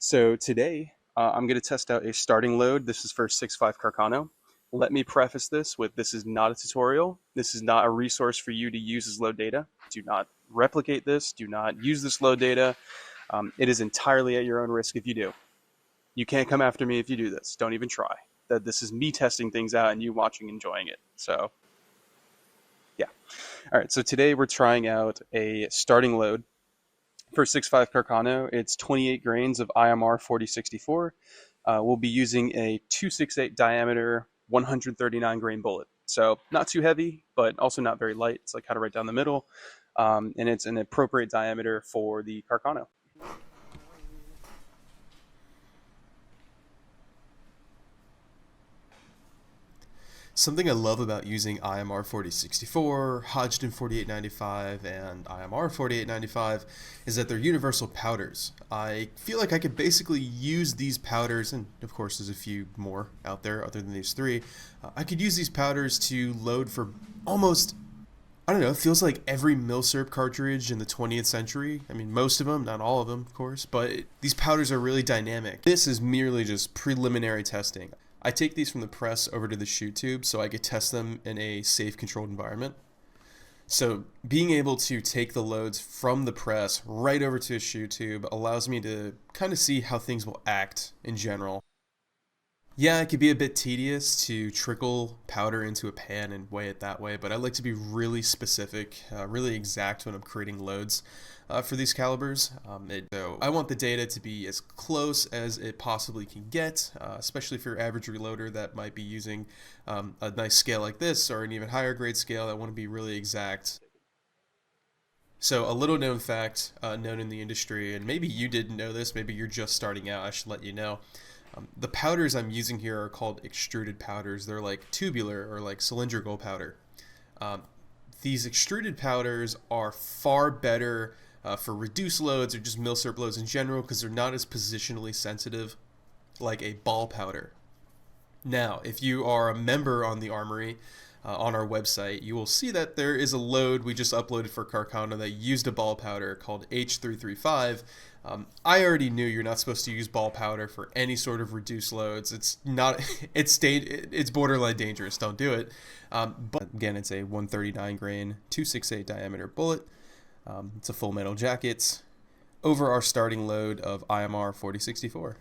So today I'm going to test out a starting load. This is for 6.5 Carcano. Let me preface this with this is not a tutorial. This is not a resource for you to use as load data. Do not replicate this. Do not use this load data. It is entirely at your own risk if you do. You can't come after me if you do this. Don't even try. That this is me testing things out and you watching, enjoying it. So yeah. All right. So today we're trying out a starting load for 6.5 Carcano. It's 28 grains of IMR 4064. We'll be using a 268 diameter, 139 grain bullet. So not too heavy, but also not very light. It's like kind of right down the middle. And it's an appropriate diameter for the Carcano. Something I love about using IMR 4064, Hodgdon 4895, and IMR 4895 is that they're universal powders. I feel like I could basically use these powders, and of course there's a few more out there other than these three. I could use these powders to load for almost, I don't know, it feels like every milsurp cartridge in the 20th century. I mean, most of them, not all of them, of course, but these powders are really dynamic. This is merely just preliminary testing. I take these from the press over to the shoot tube so I could test them in a safe, controlled environment. So being able to take the loads from the press right over to a shoot tube allows me to kind of see how things will act in general. Yeah, it could be a bit tedious to trickle powder into a pan and weigh it that way, but I like to be really specific, really exact when I'm creating loads for these calibers. So I want the data to be as close as it possibly can get, especially for your average reloader that might be using a nice scale like this or an even higher grade scale that want to be really exact. So a little known fact, known in the industry, and maybe you didn't know this, maybe you're just starting out, I should let you know. The powders I'm using here are called extruded powders. They're like tubular or like cylindrical powder. Um, these extruded powders are far better for reduced loads or just milsurp loads in general because they're not as positionally sensitive like a ball powder. Now, if you are a member on the Armory, on our website, you will see that there is a load we just uploaded for Carcano that used a ball powder called H335. I already knew you're not supposed to use ball powder for any sort of reduced loads. It's not, it's borderline dangerous. Don't do it. But again, it's a 139 grain, 268 diameter bullet. It's a full metal jacket over our starting load of IMR 4064.